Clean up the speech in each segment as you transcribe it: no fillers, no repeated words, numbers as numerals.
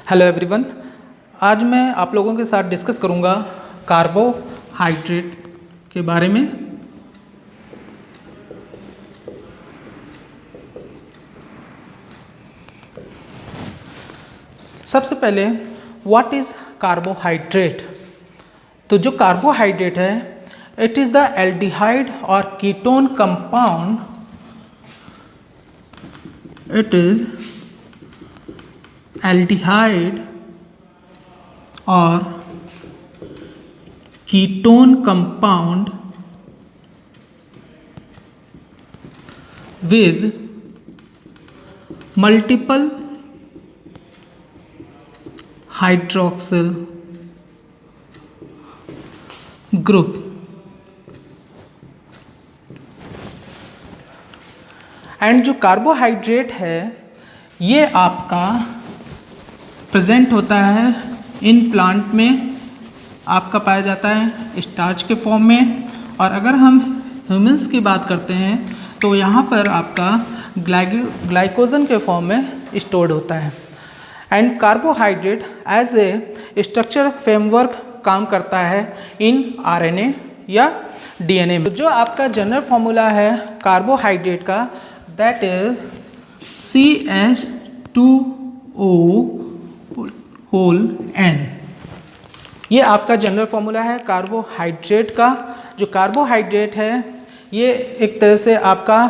Hello everyone. आज मैं आप लोगों के साथ डिस्कस करूंगा कार्बोहाइड्रेट के बारे में। सबसे पहले व्हाट इज़ कार्बोहाइड्रेट। तो जो कार्बोहाइड्रेट है इट इज़ द एल्डिहाइड और ketone compound. It is aldehyde और ketone compound with multiple hydroxyl group। And जो कार्बोहाइड्रेट है ये आपका प्रेजेंट होता है इन प्लांट में, आपका पाया जाता है स्टार्च के फॉर्म में। और अगर हम ह्यूमंस की बात करते हैं तो यहाँ पर आपका ग्लाइकोजन के फॉर्म में स्टोर्ड होता है। And carbohydrate as a structure framework काम करता है इन आरएनए या डीएनए में। जो आपका जनरल फॉर्मूला है कार्बोहाइड्रेट का that is CH2O whole N। ये आपका जनरल फॉर्मूला है कार्बोहाइड्रेट का। जो कार्बोहाइड्रेट है ये एक तरह से आपका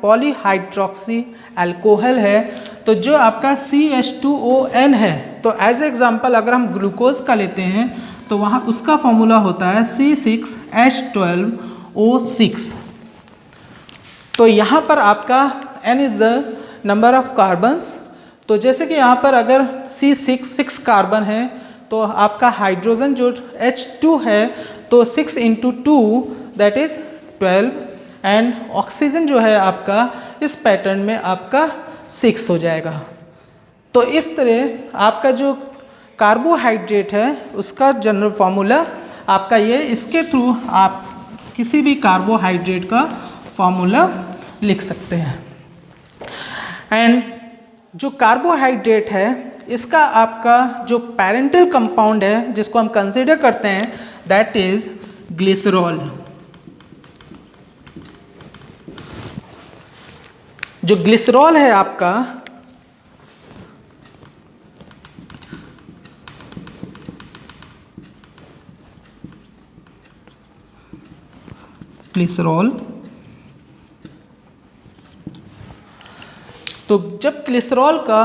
पॉलीहाइड्रोक्सी अल्कोहल है। तो जो आपका CH2ON है तो एज एग्जांपल अगर हम ग्लूकोज का लेते हैं तो वहाँ उसका फॉर्मूला होता है C6H12O6। तो यहाँ पर आपका N is the number of carbons. तो जैसे कि यहाँ पर अगर C6 कार्बन है तो आपका हाइड्रोजन जो H2 है तो 6 × 2 दैट इज़ 12। एंड ऑक्सीजन जो है आपका इस पैटर्न में आपका 6 हो जाएगा। तो इस तरह आपका जो कार्बोहाइड्रेट है उसका जनरल फार्मूला आपका ये, इसके थ्रू आप किसी भी कार्बोहाइड्रेट का फार्मूला लिख सकते हैं। एंड जो कार्बोहाइड्रेट है इसका आपका जो पैरेंटल कंपाउंड है जिसको हम कंसीडर करते हैं दैट इज ग्लिसरॉल। जो ग्लिसरॉल है आपका ग्लिसरॉल, तो जब ग्लिसरॉल का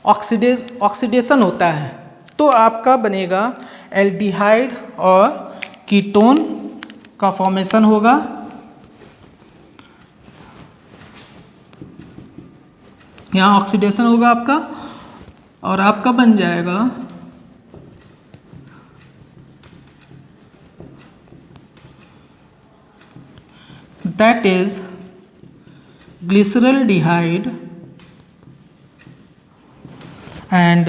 ऑक्सीडेशन होता है तो आपका बनेगा एल्डिहाइड और कीटोन का फॉर्मेशन होगा। यहाँ ऑक्सीडेशन होगा आपका और आपका बन जाएगा that is glyceraldehyde and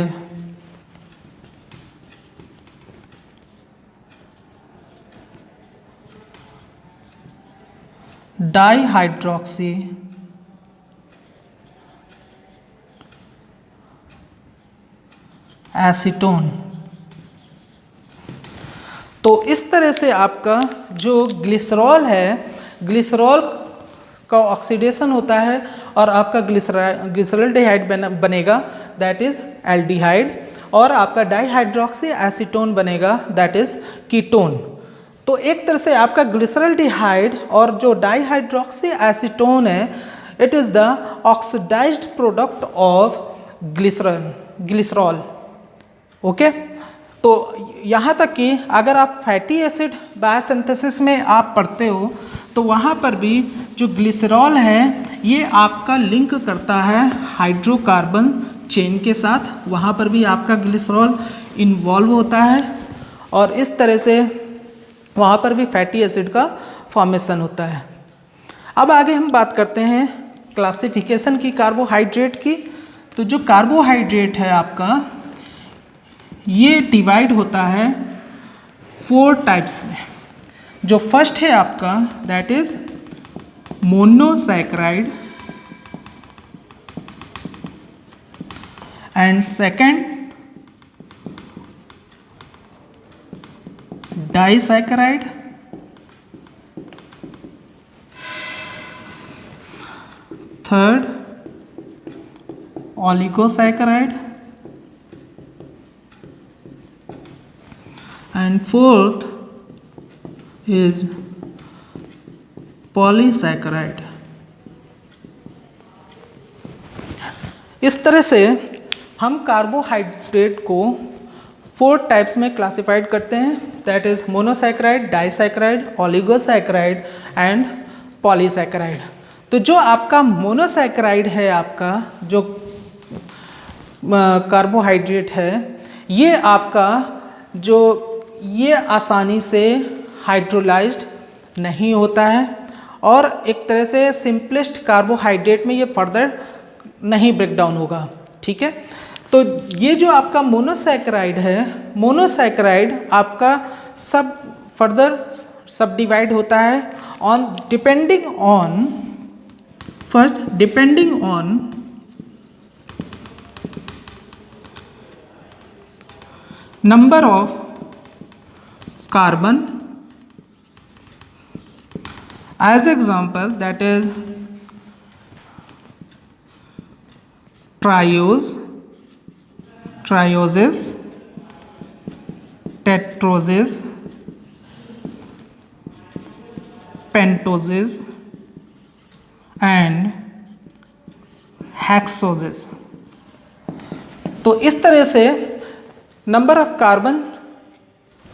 dihydroxy acetone. तो इस तरह से आपका जो ग्लिसरॉल है, ग्लिसरॉल का ऑक्सीडेशन होता है और आपका ग्लिसरल्डिहाइड बनेगा दैट इज एल्डिहाइड और आपका डाइहाइड्रोक्सी एसीटोन बनेगा दैट इज कीटोन। तो एक तरह से आपका ग्लिसरल्डिहाइड और जो डाइहाइड्रोक्सी एसीटोन है it is the oxidised product of glycerol. Okay, तो यहाँ तक कि अगर आप फैटी एसिड बायोसिंथेसिस में आप पढ़ते हो तो वहाँ पर भी जो ग्लिसरॉल है ये आपका लिंक करता है हाइड्रोकार्बन चेन के साथ, वहाँ पर भी आपका ग्लिसरॉल इन्वॉल्व होता है और इस तरह से वहाँ पर भी फैटी एसिड का फॉर्मेशन होता है। अब आगे हम बात करते हैं क्लासिफिकेशन की कार्बोहाइड्रेट की। तो जो कार्बोहाइड्रेट है आपका ये डिवाइड होता है 4 टाइप्स में। जो फर्स्ट है आपका that is monosaccharide and second disaccharide, third oligosaccharide, and fourth is polysaccharide। इस तरह से हम कार्बोहाइड्रेट को 4 टाइप्स में क्लासिफाइड करते हैं, that is monosaccharide, disaccharide, oligosaccharide and polysaccharide. तो जो आपका मोनोसैकेराइड है, आपका जो कार्बोहाइड्रेट है, ये आपका जो ये आसानी से हाइड्रोलाइज्ड नहीं होता है और एक तरह से सिंपलेस्ट कार्बोहाइड्रेट में ये फर्दर नहीं ब्रेक डाउन होगा, ठीक है। तो ये जो आपका मोनोसैकेराइड है, मोनोसैकेराइड आपका सब फर्दर सब डिवाइड होता है on depending on, first depending on number of carbon, as example that is triose, trioses, tetroses, pentoses and hexoses। तो इस तरह से नंबर ऑफ कार्बन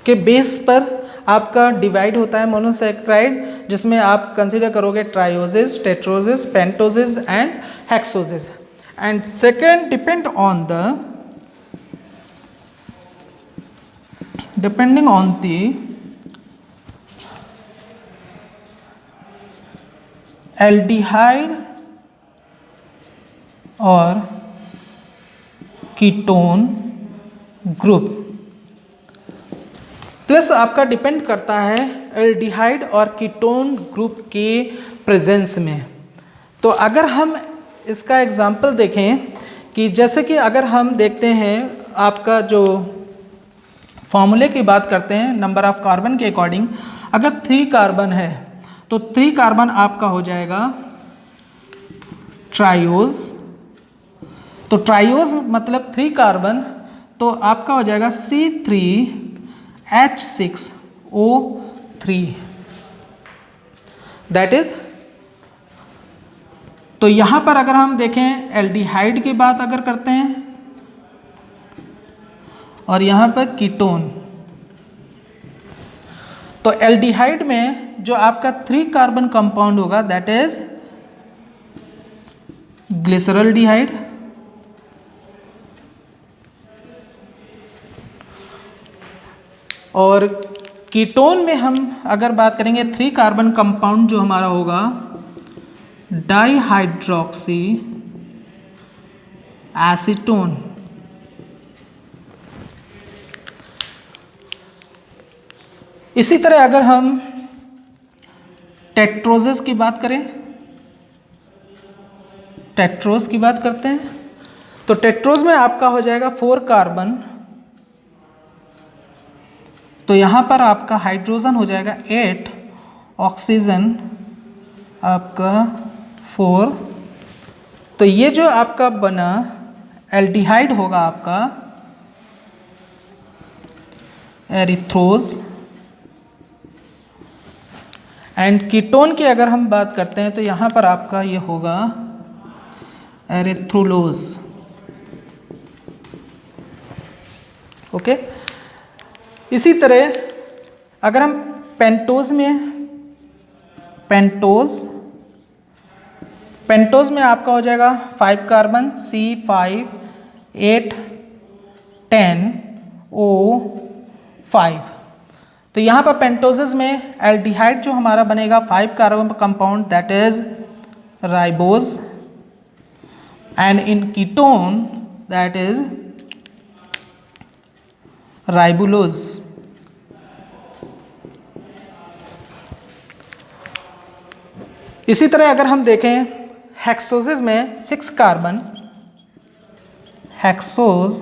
के बेस पर आपका डिवाइड होता है मोनोसैकेराइड, जिसमें आप कंसीडर करोगे trioses, tetroses, pentoses and hexoses. And second depending on the aldehyde और कीटोन ग्रुप, प्लस आपका डिपेंड करता है एल्डिहाइड और कीटोन ग्रुप के प्रेजेंस में। तो अगर हम इसका एग्जांपल देखें कि जैसे कि अगर हम देखते हैं आपका जो फॉर्मूले की बात करते हैं नंबर ऑफ कार्बन के अकॉर्डिंग, अगर 3 कार्बन है तो 3 कार्बन आपका हो जाएगा ट्रायोज। तो ट्रायोज मतलब 3 कार्बन, तो आपका हो जाएगा C3H6O3, दैट इज। तो यहां पर अगर हम देखें एल्डिहाइड की बात अगर करते हैं और यहां पर कीटोन, तो एल्डिहाइड में जो आपका 3 कार्बन कंपाउंड होगा दैट इज ग्लिसरॉल्डिहाइड, और कीटोन में हम अगर बात करेंगे 3 कार्बन कंपाउंड जो हमारा होगा डाइहाइड्रोक्सी एसीटोन। इसी तरह अगर हम टेट्रोजेस की बात करें, टेट्रोज की बात करते हैं, तो टेट्रोज में आपका हो जाएगा 4 कार्बन, तो यहां पर आपका हाइड्रोजन हो जाएगा 8, ऑक्सीजन आपका 4। तो ये जो आपका बना एल्डिहाइड होगा आपका एरिथ्रोज। एंड कीटोन की अगर हम बात करते हैं तो यहां पर आपका ये होगा एरिथ्रोलोज, ओके। इसी तरह अगर हम पेंटोज में आपका हो जाएगा 5 कार्बन C5H10O5। तो यहाँ पर पेंटोजेस में एल्डिहाइड जो हमारा बनेगा 5 carbon compound that is ribose, and in ketone that is ribulose. इसी तरह अगर हम देखें हेक्सोजेस में 6 carbon, hexose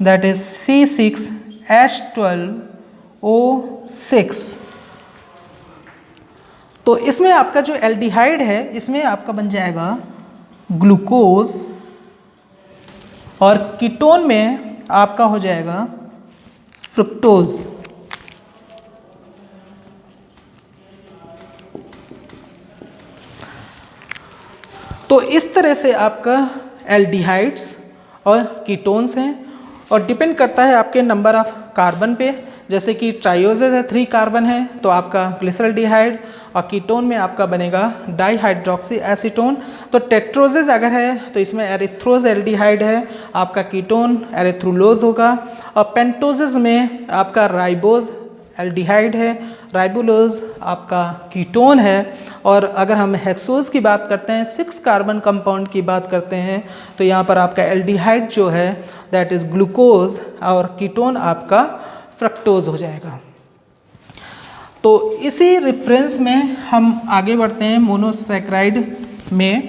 that is C6H12O6। तो इसमें आपका जो एल्डिहाइड है इसमें आपका बन जाएगा ग्लूकोज और कीटोन में आपका हो जाएगा फ्रुक्टोज। तो इस तरह से आपका एल्डिहाइड्स और कीटोन्स हैं और डिपेंड करता है आपके नंबर ऑफ कार्बन पे। जैसे कि ट्राइओजेज है 3 कार्बन है तो आपका ग्लिसरॉल्डिहाइड, और कीटोन में आपका बनेगा डाइहाइड्रोक्सी एसीटोन। तो टेट्रोजेज अगर है तो इसमें एरिथ्रोज एल्डिहाइड है, आपका कीटोन एरिथ्रुलोज होगा। और पेंटोजेज में आपका राइबोज एल्डिहाइड है, राइबोलोज आपका कीटोन है। और अगर हम हेक्सोज की बात करते हैं, 6 कार्बन कंपाउंड की बात करते हैं, तो यहाँ पर आपका एल्डिहाइड जो है दैट इज ग्लूकोज और कीटोन आपका फ्रक्टोज हो जाएगा। तो इसी रेफरेंस में हम आगे बढ़ते हैं मोनोसैकेराइड में,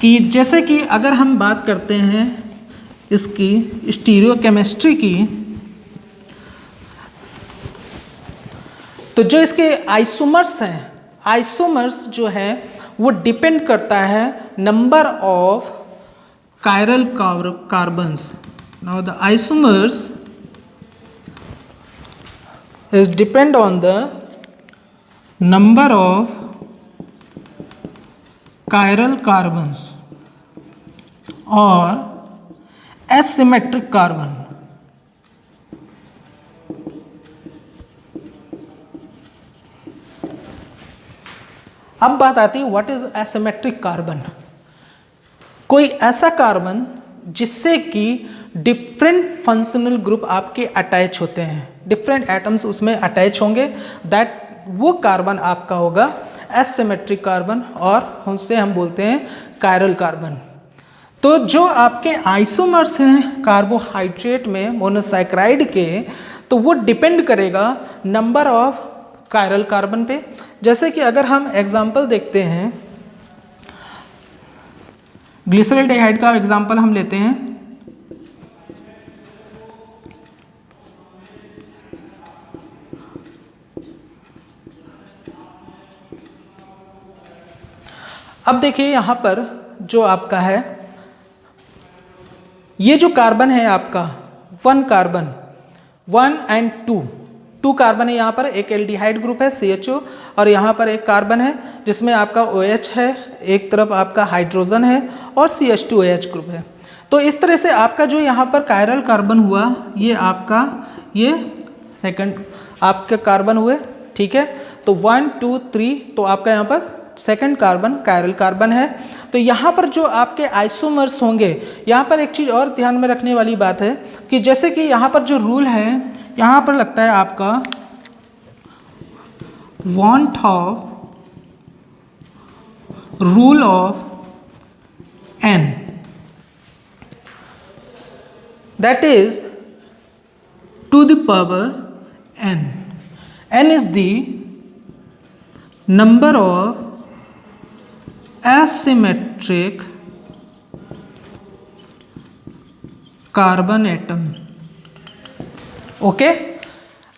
कि जैसे कि अगर हम बात करते हैं इसकी स्टीरियोकेमिस्ट्री की, तो जो इसके आइसोमर्स हैं, आइसोमर्स जो है वो डिपेंड करता है number of chiral carbons. Now the isomers is depend on the number of chiral carbons or asymmetric carbon। अब बात आती है व्हाट इज एसिमेट्रिक कार्बन। कोई ऐसा कार्बन जिससे कि डिफरेंट फंक्शनल ग्रुप आपके अटैच होते हैं, डिफरेंट एटम्स उसमें अटैच होंगे, दैट वो कार्बन आपका होगा एसिमेट्रिक कार्बन, और उनसे हम बोलते हैं कायरल कार्बन। तो जो आपके आइसोमर्स हैं कार्बोहाइड्रेट में मोनोसैकेराइड के, तो वो डिपेंड करेगा नंबर ऑफ कायरल कार्बन पे। जैसे कि अगर हम एग्जांपल देखते हैं, ग्लिसरॉल्डिहाइड का एग्जांपल हम लेते हैं। अब देखिए यहाँ पर जो आपका है, ये जो कार्बन है आपका 1 कार्बन 1 and 2 कार्बन है, यहाँ पर एक एल्डिहाइड ग्रुप है CHO, और यहाँ पर एक कार्बन है जिसमें आपका OH है, एक तरफ आपका हाइड्रोजन है और CH2OH ग्रुप है। तो इस तरह से आपका जो यहाँ पर कायरल कार्बन हुआ, ये आपका ये सेकंड आपके कार्बन हुए, ठीक है। तो 1 2 3, तो आपका यहाँ पर सेकंड कार्बन कायरल कार्बन है। तो यहाँ पर जो आपके आइसोमर्स होंगे, यहाँ पर एक चीज़ और ध्यान में रखने वाली बात है कि जैसे कि यहाँ पर जो रूल है, यहाँ पर लगता है आपका van't Hoff rule of n, that is two the power n। n is the number of asymmetric carbon atom. Okay,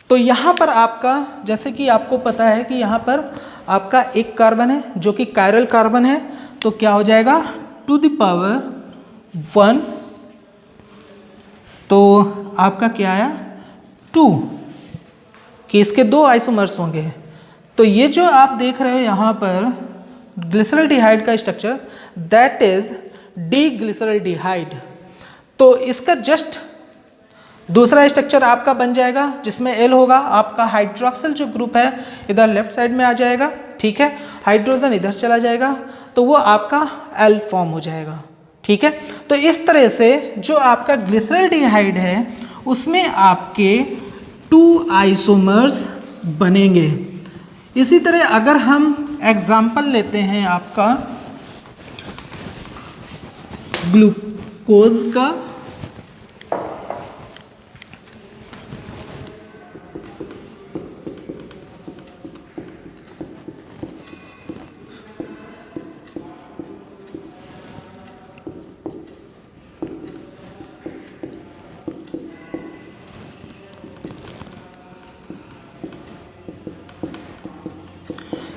तो यहाँ पर आपका जैसे कि आपको पता है कि यहाँ पर आपका एक कार्बन है जो कि कायरल कार्बन है, तो क्या हो जाएगा टू द पावर 1, तो आपका क्या आया 2, कि इसके 2 आइसोमर्स होंगे। तो ये जो आप देख रहे हो यहाँ पर ग्लिसरॉल्डिहाइड का स्ट्रक्चर, दैट इज डीग्लिसरॉल्डिहाइड। तो इसका जस्ट दूसरा स्ट्रक्चर आपका बन जाएगा जिसमें L होगा, आपका हाइड्रोक्सिल जो ग्रुप है इधर लेफ्ट साइड में आ जाएगा, ठीक है, हाइड्रोजन इधर चला जाएगा, तो वो आपका L फॉर्म हो जाएगा, ठीक है। तो इस तरह से जो आपका ग्लिसरॉल्डिहाइड है उसमें आपके 2 आइसोमर्स बनेंगे। इसी तरह अगर हम एग्जाम्पल लेते हैं आपका ग्लूकोज का,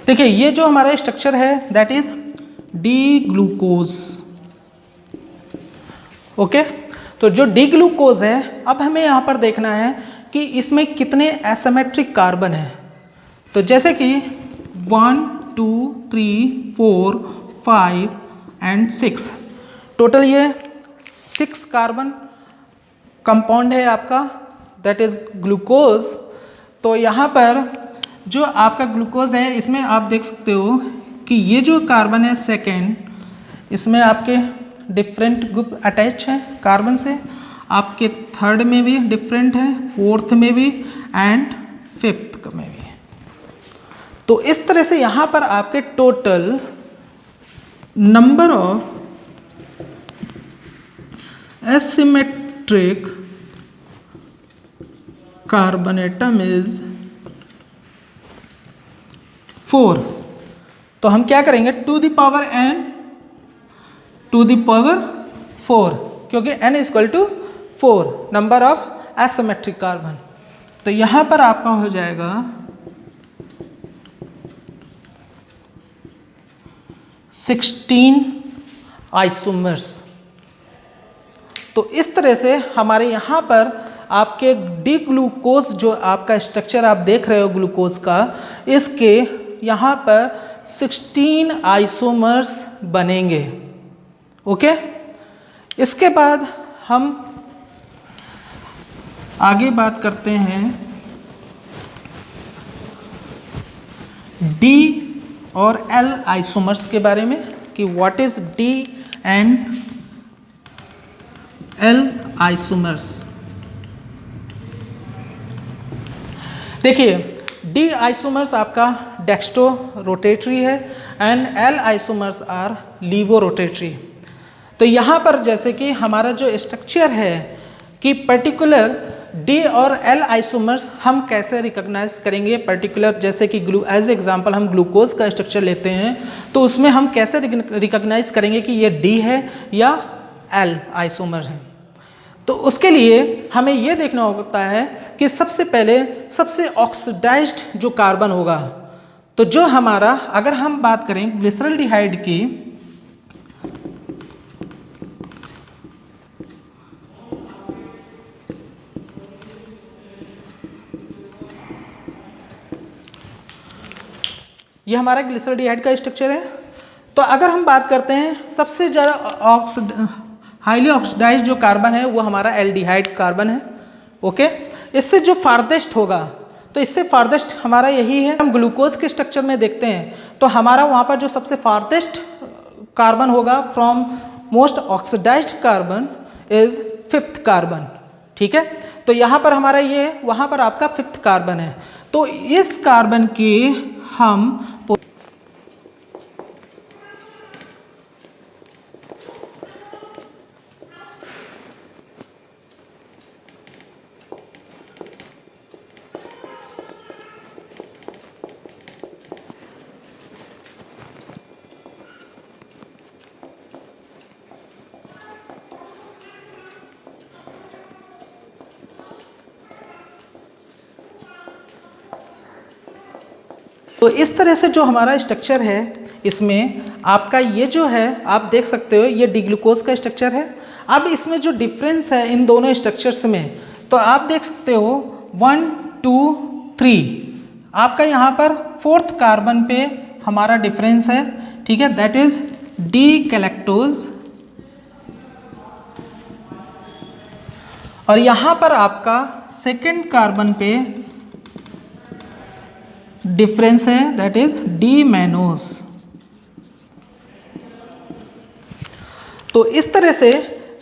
देखिए ये जो हमारा स्ट्रक्चर है that is D glucose. Okay, तो जो डी ग्लूकोज है, अब हमें यहाँ पर देखना है कि इसमें कितने एसिमेट्रिक कार्बन हैं। तो जैसे कि 1 2 3 4 5 एंड 6, टोटल ये 6 कार्बन कंपाउंड है आपका, दैट इज ग्लूकोज। तो यहाँ पर जो आपका ग्लूकोज है इसमें आप देख सकते हो कि ये जो कार्बन है सेकेंड, इसमें आपके डिफरेंट ग्रुप अटैच हैं कार्बन से, आपके थर्ड में भी डिफरेंट है, फोर्थ में भी एंड फिफ्थ में भी। तो इस तरह से यहाँ पर आपके total number of asymmetric carbon atom is 4। तो हम क्या करेंगे, two the power n two the power 4, क्योंकि n is equal to 4 number of asymmetric carbon. तो यहां पर आपका हो जाएगा 16 आइसोमर्स। तो इस तरह से हमारे यहाँ पर आपके डी ग्लूकोज जो आपका स्ट्रक्चर आप देख रहे हो ग्लूकोज का, इसके यहाँ पर 16 आइसोमर्स बनेंगे। ओके, इसके बाद हम आगे बात करते हैं डी और एल आइसोमर्स के बारे में कि what is d and l isomers. देखिए डी आइसोमर्स आपका डेक्स्ट्रो रोटेटरी है and l isomers are levo rotatory. तो यहाँ पर जैसे कि हमारा जो स्ट्रक्चर है कि पर्टिकुलर डी और एल आइसोमर्स हम कैसे रिकॉग्नाइज करेंगे, पर्टिकुलर जैसे कि एज एग्जांपल हम ग्लूकोज का स्ट्रक्चर लेते हैं तो उसमें हम कैसे रिकॉग्नाइज करेंगे कि ये डी है या एल आइसोमर है। तो उसके लिए हमें ये देखना होता है कि सबसे पहले सबसे ऑक्सीडाइज्ड जो कार्बन होगा, तो जो हमारा अगर हम बात करें ग्लिसरॉल्डिहाइड की, ये हमारा ग्लिसरॉल्डिहाइड का स्ट्रक्चर है। तो अगर हम बात करते हैं सबसे ज़्यादा हाईली ऑक्सीडाइज्ड जो कार्बन है वो हमारा एल्डिहाइड कार्बन है। ओके, इससे जो फार्देस्ट होगा, तो इससे फार्देस्ट हमारा यही है। हम ग्लूकोज के स्ट्रक्चर में देखते हैं तो हमारा वहाँ पर जो सबसे फार्देस्ट कार्बन होगा from most oxidised carbon is 5th carbon. ठीक है, तो यहाँ पर हमारा ये, वहाँ पर आपका 5th कार्बन है। तो इस कार्बन के हम तो इस तरह से जो हमारा स्ट्रक्चर है इसमें आपका ये जो है आप देख सकते हो ये डी ग्लूकोज का स्ट्रक्चर है। अब इसमें जो डिफरेंस है इन दोनों स्ट्रक्चर्स में, तो आप देख सकते हो 1 2 3 आपका यहाँ पर 4th कार्बन पे हमारा डिफरेंस है। ठीक है, दैट इज डी गैलेक्टोज। और यहाँ पर आपका 2nd कार्बन पे डिफरेंस है, दैट इज डी मैनोज। तो इस तरह से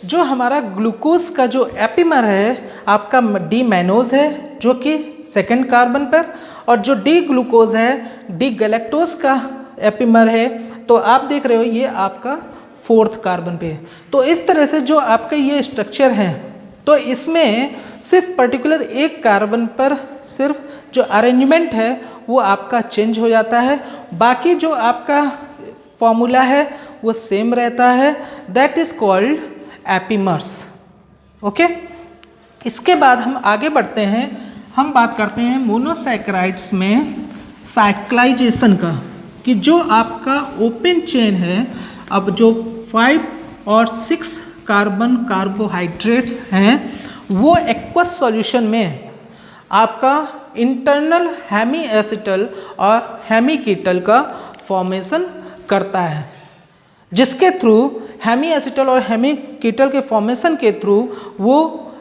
जो हमारा ग्लूकोज का जो एपिमर है आपका डी मैनोज है जो कि 2nd कार्बन पर, और जो डी ग्लूकोज है डी गैलेक्टोज का एपिमर है, तो आप देख रहे हो ये आपका 4th कार्बन पे। तो इस तरह से जो आपका ये स्ट्रक्चर है, तो इसमें सिर्फ पर्टिकुलर एक कार्बन पर सिर्फ जो अरेंजमेंट है वो आपका चेंज हो जाता है, बाकी जो आपका फॉर्मूला है वो सेम रहता है, that is called epimers. Okay, इसके बाद हम आगे बढ़ते हैं, हम बात करते हैं मोनोसैकेराइड्स में साइक्लाइजेशन का। कि जो आपका ओपन चेन है, अब जो 5 और 6 कार्बन कार्बोहाइड्रेट्स हैं वो एक्वस सॉल्यूशन में आपका इंटरनल हेमी एसिटल और हेमी कीटल का फॉर्मेशन करता है, जिसके थ्रू हेमी एसिटल और हेमी कीटल के फॉर्मेशन के थ्रू वो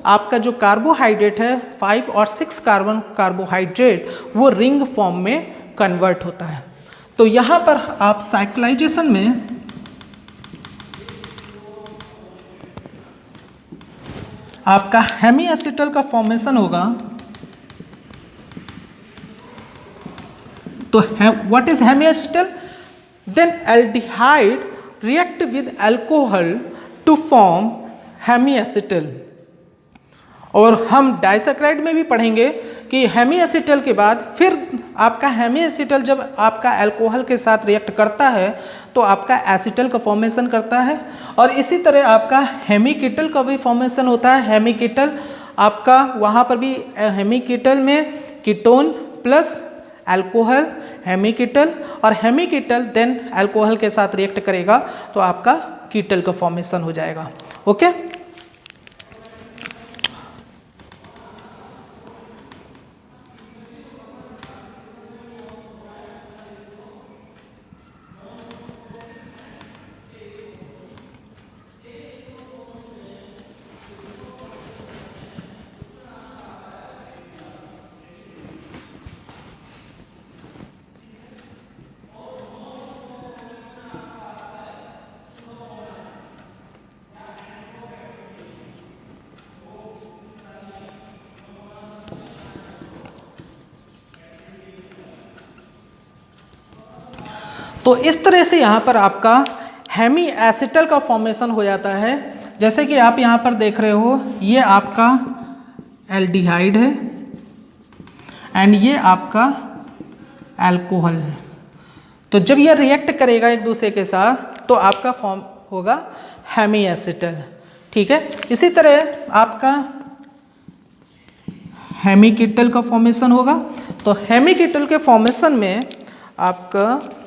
आपका जो कार्बोहाइड्रेट है 5 और 6 कार्बन कार्बोहाइड्रेट वो रिंग फॉर्म में कन्वर्ट होता है। तो यहाँ पर आप साइक्लाइजेशन में आपका हेमी एसिटल का फॉर्मेशन होगा। तो what is hemi acetal? Then aldehyde react with alcohol to form hemi acetal. और हम डाइसैक्राइड में भी पढ़ेंगे कि हेमी एसिटल के बाद फिर आपका हेमी एसिटल जब आपका अल्कोहल के साथ रिएक्ट करता है तो आपका एसिटल का फॉर्मेशन करता है, और इसी तरह आपका हेमी कीटल का भी फॉर्मेशन होता है। हेमी कीटल आपका वहाँ पर भी हेमी कीटल में कीटोन प्लस अल्कोहल हेमी कीटल, और हेमी कीटल देन अल्कोहल के साथ रिएक्ट करेगा तो आपका कीटल का फॉर्मेशन हो जाएगा। ओके, तो इस तरह से यहाँ पर आपका हेमी एसिटल का फॉर्मेशन हो जाता है। जैसे कि आप यहाँ पर देख रहे हो, ये आपका एल्डिहाइड है एंड ये आपका अल्कोहल है। तो जब ये रिएक्ट करेगा एक दूसरे के साथ तो आपका फॉर्म होगा हेमी एसिटल। ठीक है, इसी तरह आपका हेमी कीटल का फॉर्मेशन होगा। तो हेमी कीटल के फॉर्मेशन में आपका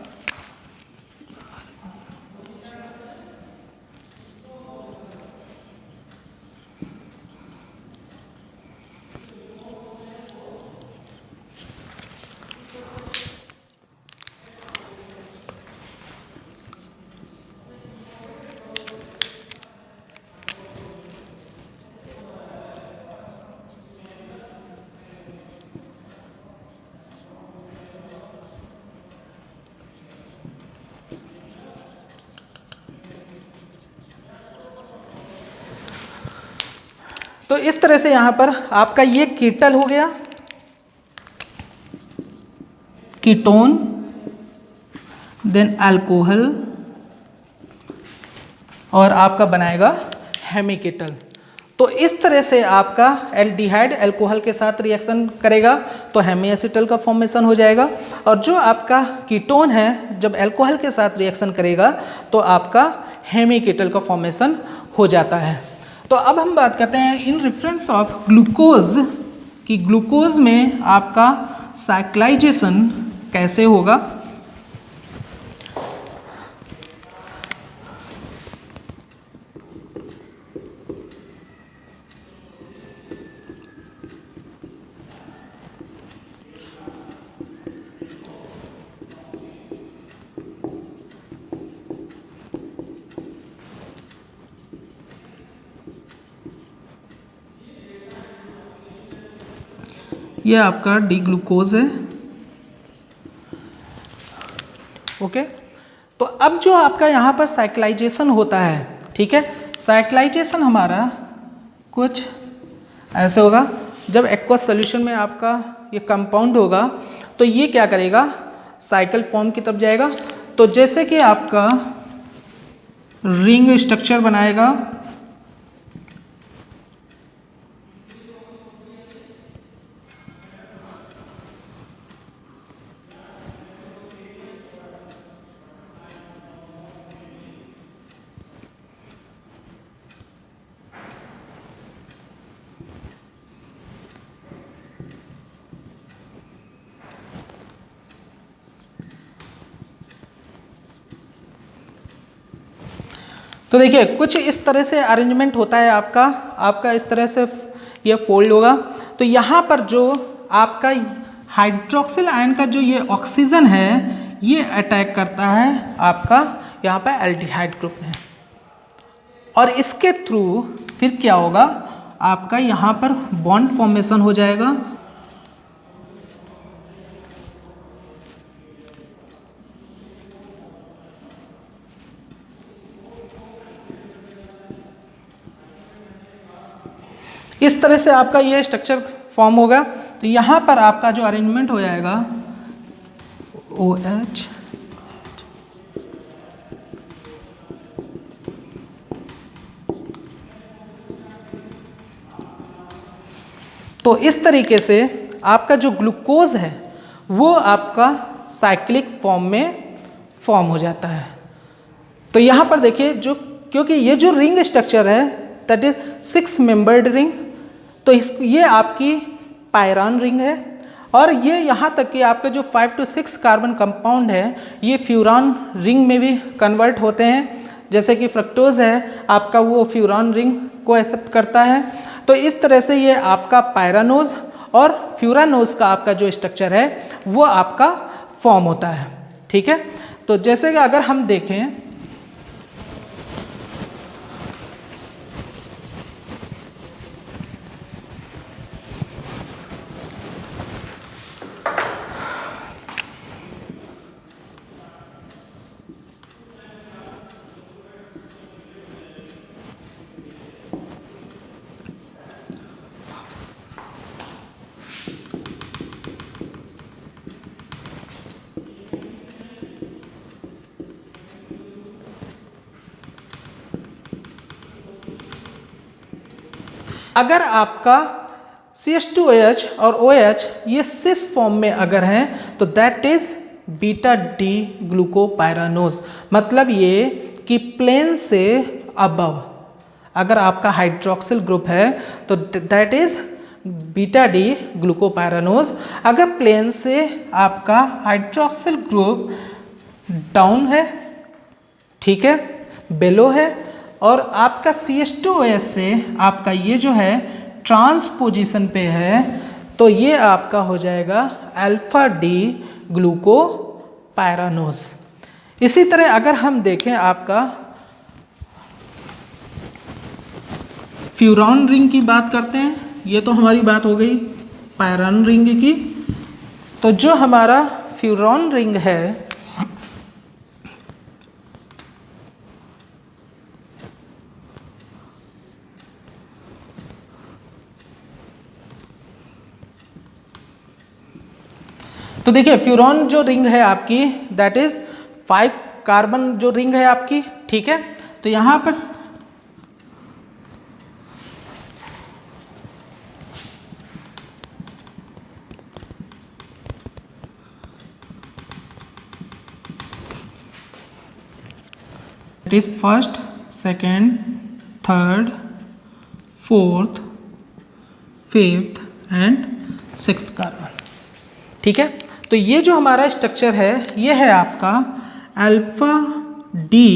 तो इस तरह से यहाँ पर आपका ये कीटल हो गया, कीटोन, देन अल्कोहल, और आपका बनाएगा हेमी कीटल। तो इस तरह से आपका एल्डिहाइड अल्कोहल के साथ रिएक्शन करेगा तो हेमी एसिटल का फॉर्मेशन हो जाएगा, और जो आपका कीटोन है जब अल्कोहल के साथ रिएक्शन करेगा तो आपका हेमी कीटल का फॉर्मेशन हो जाता है। तो अब हम बात करते हैं इन रेफरेंस ऑफ ग्लूकोज कि ग्लूकोज में आपका साइक्लाइजेशन कैसे होगा। यह आपका डी ग्लूकोज है। ओके, तो अब जो आपका यहाँ पर साइक्लाइजेशन होता है, ठीक है, साइक्लाइजेशन हमारा कुछ ऐसे होगा। जब एक्वस सॉल्यूशन में आपका ये कंपाउंड होगा तो ये क्या करेगा, साइकिल फॉर्म की तरफ जाएगा। तो जैसे कि आपका रिंग स्ट्रक्चर बनाएगा, तो देखिए कुछ इस तरह से अरेंजमेंट होता है आपका इस तरह से ये फोल्ड होगा। तो यहाँ पर जो आपका हाइड्रोक्सिल आयन का जो ये ऑक्सीजन है ये अटैक करता है आपका यहाँ पर एल्डिहाइड ग्रुप में, और इसके थ्रू फिर क्या होगा, आपका यहाँ पर बॉन्ड फॉर्मेशन हो जाएगा। इस तरह से आपका ये स्ट्रक्चर फॉर्म होगा। तो यहाँ पर आपका जो अरेंजमेंट हो जाएगा OH तो इस तरीके से आपका जो ग्लूकोज है वो आपका साइक्लिक फॉर्म में फॉर्म हो जाता है। तो यहाँ पर देखिए जो, क्योंकि ये जो रिंग स्ट्रक्चर है दैट इज 6 मेंबर्ड रिंग, तो ये आपकी पायरॉन रिंग है, और ये यहाँ तक कि आपका जो 5 to 6 कार्बन कंपाउंड है ये फ्यूरान रिंग में भी कन्वर्ट होते हैं, जैसे कि फ्रक्टोज है आपका वो फ्यूरान रिंग को एक्सेप्ट करता है। तो इस तरह से ये आपका पायरानोज और फ्यूरानोज का आपका जो स्ट्रक्चर है वो आपका फॉर्म होता है। ठीक है, तो जैसे कि अगर हम देखें अगर आपका CH2OH और OH ये सिस फॉर्म में अगर हैं तो that is beta D glucopyranose, मतलब ये कि प्लेन से अबव अगर आपका हाइड्रोक्सिल ग्रुप है तो that is beta D glucopyranose. अगर प्लेन से आपका हाइड्रोक्सिल ग्रुप डाउन है, ठीक है, बेलो है, और आपका CH2OH से आपका ये जो है ट्रांस पोजीशन पे है, तो ये आपका हो जाएगा अल्फा डी ग्लूकोपायरानोज। इसी तरह अगर हम देखें आपका फ्यूरान रिंग की बात करते हैं, ये तो हमारी बात हो गई पायरान रिंग की। तो जो हमारा फ्यूरान रिंग है तो देखिए फ्यूरान जो रिंग है आपकी दैट इज 5 कार्बन जो रिंग है आपकी, ठीक है। तो यहां पर it is first, second, third, fourth, fifth and sixth carbon, ठीक है। तो ये जो हमारा स्ट्रक्चर है ये है आपका अल्फा डी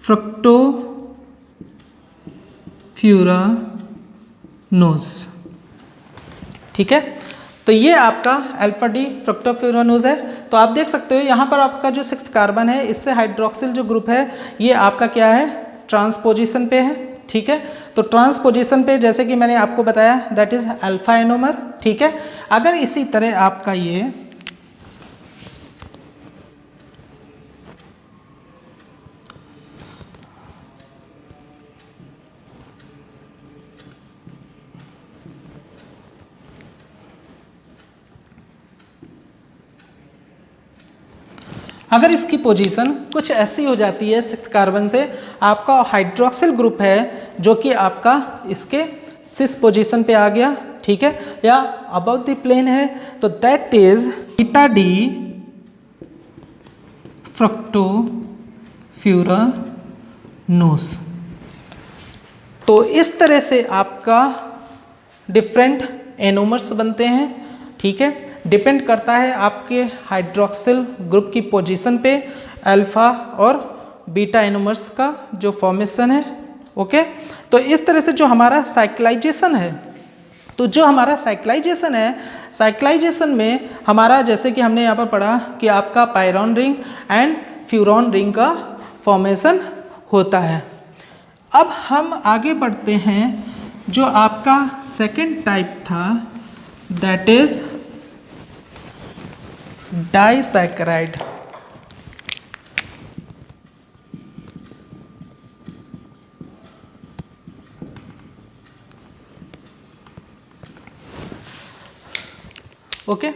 फ्रक्टोफ्यूरानोज, ठीक है। तो ये आपका अल्फा डी फ्रक्टोफ्यूरानोज है। तो आप देख सकते हो यहाँ पर आपका जो 6th कार्बन है इससे हाइड्रोक्सिल जो ग्रुप है ये आपका क्या है, ट्रांसपोजिशन पे है, ठीक है। तो ट्रांसपोजिशन पे जैसे कि मैंने आपको बताया दैट इज अल्फा एनोमर, ठीक है। अगर इसी तरह आपका ये अगर इसकी पोजीशन कुछ ऐसी हो जाती है 6th कार्बन से, आपका हाइड्रोक्सिल ग्रुप है जो कि आपका इसके 6 पोजीशन पे आ गया, ठीक है, या अबव द प्लेन है, तो दैट इज बीटा डी फ्रक्टोफ्यूरानोज। तो इस तरह से आपका डिफरेंट एनोमर्स बनते हैं, ठीक है। डिपेंड करता है आपके हाइड्रोक्सिल ग्रुप की पोजीशन पे अल्फा और बीटा एनोमर्स का जो फॉर्मेशन है। ओके, तो इस तरह से जो हमारा साइक्लाइजेशन है, तो जो हमारा साइक्लाइजेशन है, साइक्लाइजेशन में हमारा जैसे कि हमने यहाँ पर पढ़ा कि आपका pyran ring and furan ring का फॉर्मेशन होता है। अब हम आगे बढ़ते हैं, जो आपका सेकंड टाइप था दैट इज डाइसैकराइड। ओके,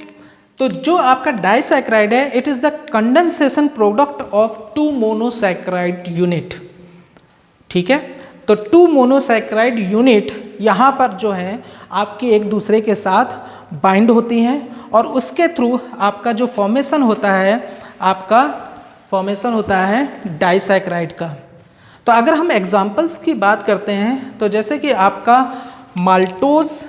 तो जो आपका डाइसैकराइड है, it is the condensation product of two monosaccharide unit. ठीक है, तो टू मोनोसैकराइड यूनिट यहाँ पर जो है आपके एक दूसरे के साथ बाइंड होती हैं और उसके थ्रू आपका जो फॉर्मेशन होता है, आपका फॉर्मेशन होता है डाइसैकराइड का। तो अगर हम एग्जांपल्स की बात करते हैं, तो जैसे कि आपका maltose,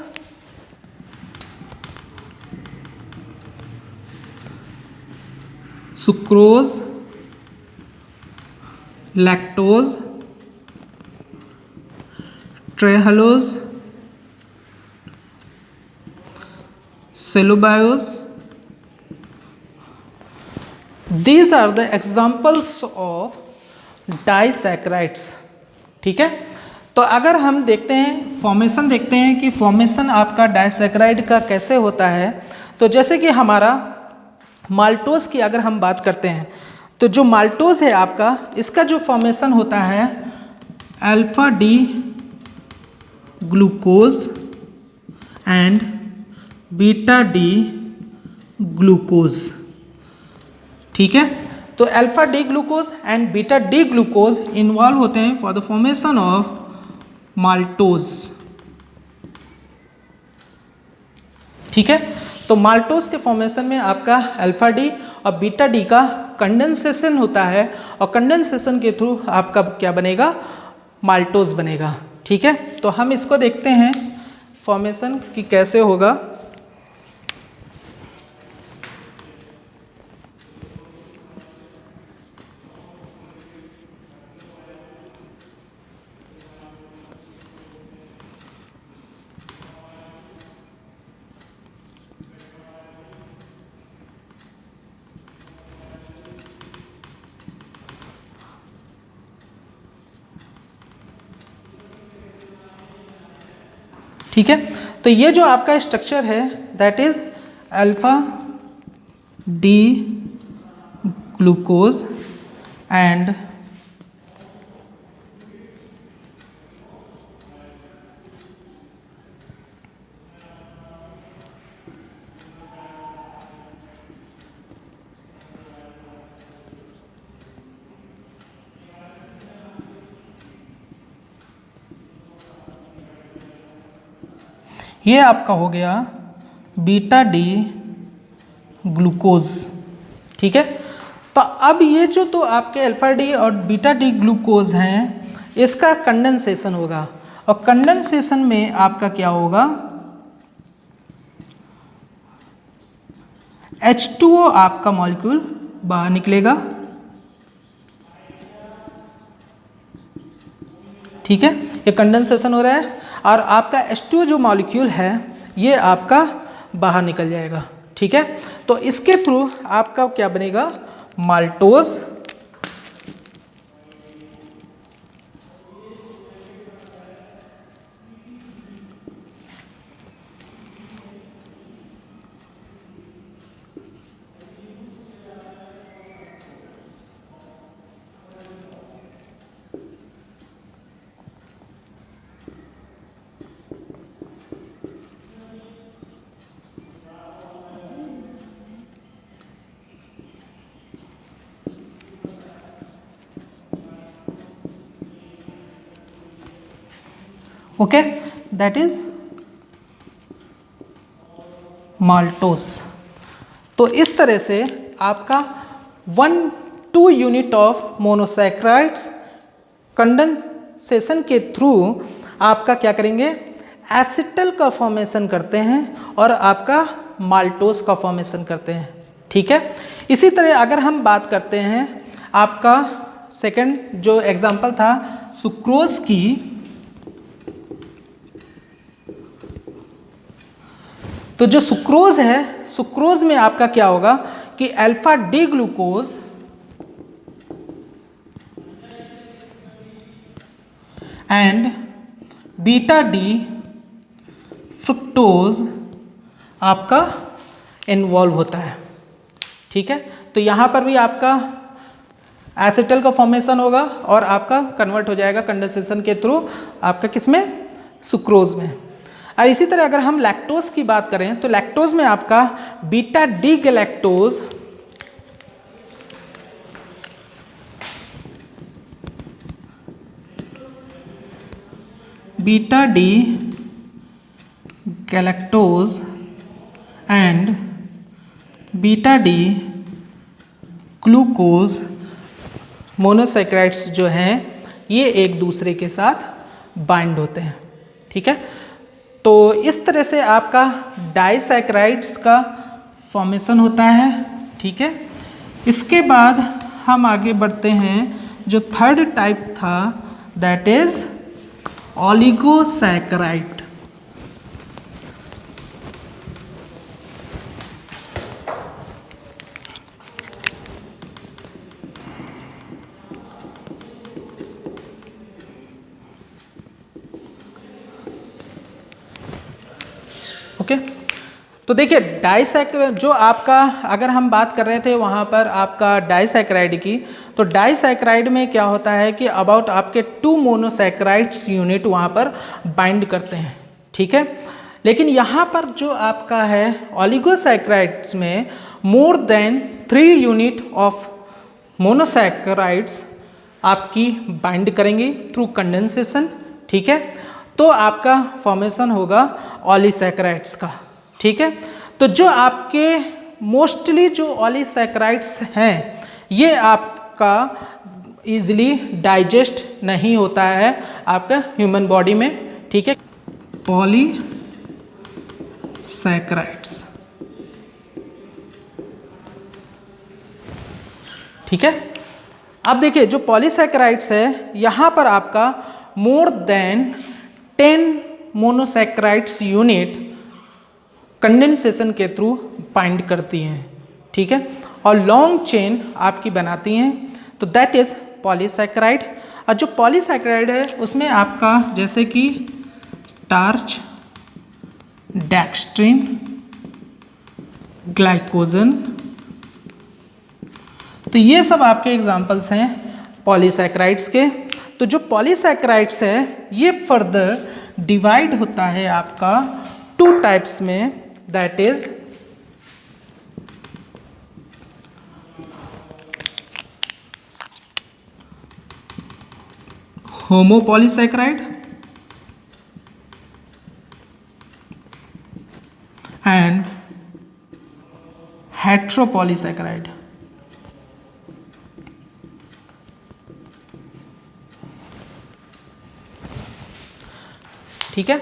sucrose, lactose, trehalose, cellulose, these are the examples of disaccharides। ठीक है, तो अगर हम देखते हैं फॉर्मेशन, देखते हैं कि फॉर्मेशन आपका डाइसैकराइड का कैसे होता है। तो जैसे कि हमारा माल्टोज की अगर हम बात करते हैं, तो जो माल्टोज है आपका, इसका जो फॉर्मेशन होता है alpha D glucose and beta D glucose. ठीक है, तो alpha D glucose and beta D glucose involve होते हैं for the formation of maltose. ठीक है, तो माल्टोज के फॉर्मेशन में आपका अल्फा डी और बीटा डी का कंडेंसेशन होता है और कंडेंसेशन के थ्रू आपका क्या बनेगा, माल्टोज बनेगा। ठीक है, तो हम इसको देखते हैं फॉर्मेशन की कैसे होगा। ठीक है, तो ये जो आपका स्ट्रक्चर है that is alpha D glucose and ये आपका हो गया बीटा डी ग्लूकोज। ठीक है, तो अब ये जो तो आपके अल्फा डी और बीटा डी ग्लूकोज हैं, इसका कंडेंसेशन होगा और कंडेंसेशन में आपका क्या होगा, H2O आपका मॉलिक्यूल बाहर निकलेगा। ठीक है, ये कंडेंसेशन हो रहा है और आपका H2O जो मॉलिक्यूल है ये आपका बाहर निकल जाएगा। ठीक है, तो इसके थ्रू आपका क्या बनेगा, maltose. Okay, that is maltose. तो इस तरह से आपका 1-2 यूनिट ऑफ मोनोसैकराइड्स कंडेंसेशन के थ्रू आपका क्या करेंगे, एसिटल का फॉर्मेशन करते हैं और आपका माल्टोज का फॉर्मेशन करते हैं। ठीक है, इसी तरह अगर हम बात करते हैं आपका सेकंड जो एग्जांपल था सुक्रोज की, तो जो सुक्रोज है, सुक्रोज में आपका क्या होगा कि alpha D glucose and beta D fructose आपका इन्वॉल्व होता है। ठीक है, तो यहाँ पर भी आपका एसिटल का फॉर्मेशन होगा और आपका कन्वर्ट हो जाएगा कंडेंसेशन के थ्रू आपका किसमें, सुक्रोज में। और इसी तरह अगर हम लैक्टोज की बात करें तो लैक्टोज में आपका beta D galactose beta D galactose and beta D glucose monosaccharides जो हैं ये एक दूसरे के साथ बाइंड होते हैं। ठीक है, तो इस तरह से आपका डाइसैकेराइड्स का फॉर्मेशन होता है। ठीक है, इसके बाद हम आगे बढ़ते हैं, जो थर्ड टाइप था दैट इज ओलिगोसैकेराइड। ओके, तो देखिए डाइसैकेराइड जो आपका, अगर हम बात कर रहे थे वहाँ पर आपका डाइसैकेराइड की, तो डाइसैकेराइड में क्या होता है कि अबाउट आपके 2 मोनोसैकेराइड्स यूनिट वहाँ पर बाइंड करते हैं। ठीक है, लेकिन यहाँ पर जो आपका है ओलिगोसैकेराइड्स में more than 3 unit of monosaccharides आपकी बाइंड करेंगे थ्रू कंडेंसेशन। ठीक है, तो आपका फॉर्मेशन होगा ओलिसैकेराइड्स का। ठीक है, तो जो आपके मोस्टली जो ओलिसैकेराइड्स हैं ये आपका इजीली डाइजेस्ट नहीं होता है आपका ह्यूमन बॉडी में। ठीक है, पॉलीसैकेराइड्स। ठीक है, अब देखिए जो पॉलीसैकेराइड्स है यहाँ पर आपका more than 10 monosaccharides unit condensation के थ्रू बाइंड करती हैं। ठीक है, और लॉन्ग चेन आपकी बनाती हैं, तो दैट इज पॉलीसैकेराइड। और जो पॉलीसैकेराइड है उसमें आपका जैसे कि स्टार्च, डेक्स्ट्रिन, ग्लाइकोजन, तो ये सब आपके एग्जाम्पल्स हैं पॉलीसैकेराइड्स के। तो जो पॉलीसैकेराइड्स है ये फर्दर डिवाइड होता है आपका 2 टाइप्स में, दैट इज होमोपॉलीसैकेराइड एंड हेट्रोपॉलीसैकेराइड। ठीक है,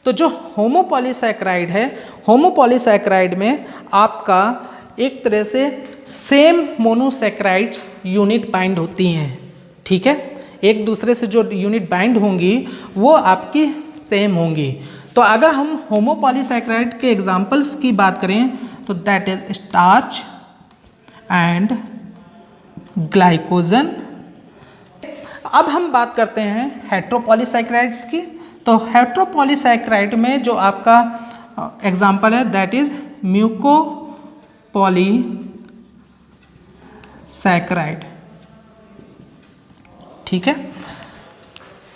तो जो होमोपॉलीसैकेराइड है, होमोपॉलीसैकेराइड में आपका एक तरह से सेम मोनोसैकेराइड्स यूनिट बाइंड होती हैं। ठीक है, एक दूसरे से जो यूनिट बाइंड होंगी वो आपकी सेम होंगी। तो अगर हम होमोपॉलीसैकेराइड के एग्जांपल्स की बात करें तो that is starch and glycogen. अब हम बात करते हैं हेट्रोपॉलीसैकेराइड्स की। तो हेट्रोपॉलीसैकेराइड में जो आपका एग्जांपल है दैट इज म्यूकोपॉलीसैकेराइड। ठीक है,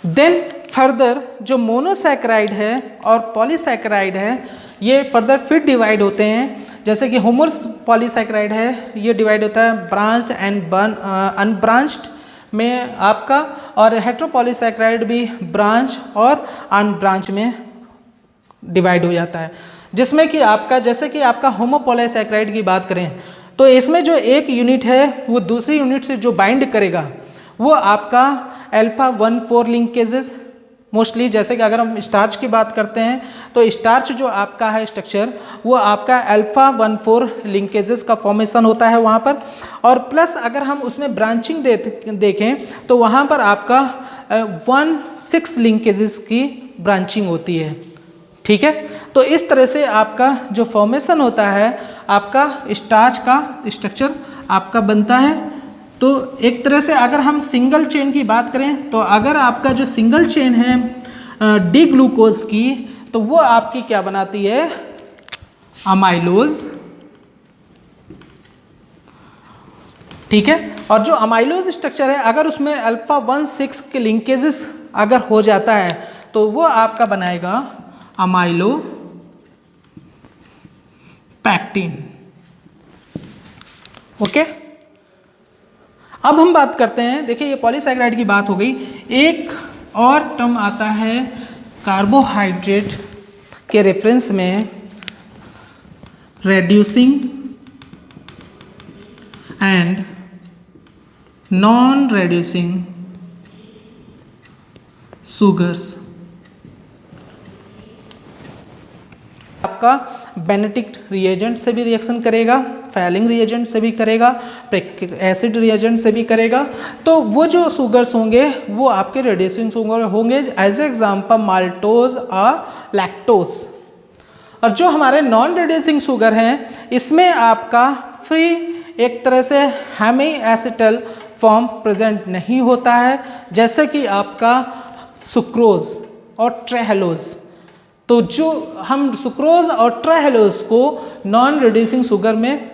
देन फर्दर जो मोनोसैकेराइड है और पॉलीसैकेराइड है ये फर्दर फिर डिवाइड होते हैं। जैसे कि होमोपॉलीसैकेराइड है ये डिवाइड होता है ब्रांच्ड एंड अनब्रांच्ड में आपका, और हेट्रोपॉलीसैकेराइड भी ब्रांच और अनब्रांच में डिवाइड हो जाता है। जिसमें कि आपका जैसे कि आपका होमोपॉलीसैकेराइड की बात करें तो इसमें जो एक यूनिट है वो दूसरी यूनिट से जो बाइंड करेगा वो आपका अल्फा 1,4 लिंकेजेस मोस्टली। जैसे कि अगर हम स्टार्च की बात करते हैं तो स्टार्च जो आपका है स्ट्रक्चर वो आपका अल्फा 1,4 लिंकेजेस का फॉर्मेशन होता है वहाँ पर, और प्लस अगर हम उसमें ब्रांचिंग देखें तो वहाँ पर आपका 1,6 लिंकेजेस की ब्रांचिंग होती है। ठीक है, तो इस तरह से आपका जो फॉर्मेशन होता है आपका स्टार्च का स्ट्रक्चर आपका बनता है। तो एक तरह से अगर हम सिंगल चेन की बात करें तो अगर आपका जो सिंगल चेन है डी ग्लूकोज की तो वो आपकी क्या बनाती है, अमाइलोज। ठीक है, और जो अमाइलोज स्ट्रक्चर है अगर उसमें अल्फा 1,6 के लिंकेजेस अगर हो जाता है तो वो आपका बनाएगा अमाइलो पैक्टिन। ओके, अब हम बात करते हैं, देखिए ये पॉलीसैकेराइड की बात हो गई, एक और टर्म आता है कार्बोहाइड्रेट के रेफरेंस में, reducing and non reducing sugars. आपका बेनेडिक्ट रिएजेंट से भी रिएक्शन करेगा, फैलिंग रिएजेंट से भी करेगा, एसिड रिएजेंट से भी करेगा। तो वो जो शुगर्स होंगे वो आपके रेड्यूसिंग शुगर होंगे, एज एग्जाम्पल माल्टोज और लैक्टोज। और जो हमारे नॉन रेड्यूसिंग शुगर हैं इसमें आपका फ्री एक तरह से हेमी एसिटल फॉर्म प्रेजेंट नहीं होता है, जैसे कि आपका सुक्रोज और ट्रेहेलोज। तो जो हम सुक्रोज और ट्राइहेलोज को नॉन रिड्यूसिंग शुगर में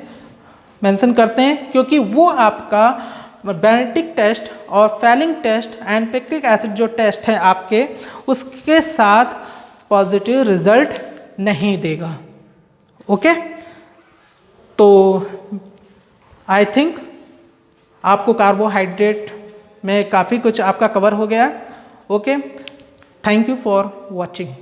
मेंशन करते हैं क्योंकि वो आपका बेनेडिक्ट टेस्ट और Fehling test and picric acid जो टेस्ट है आपके उसके साथ पॉजिटिव रिजल्ट नहीं देगा। ओके, तो आई थिंक आपको कार्बोहाइड्रेट में काफ़ी कुछ आपका कवर हो गया। Okay, thank you for watching.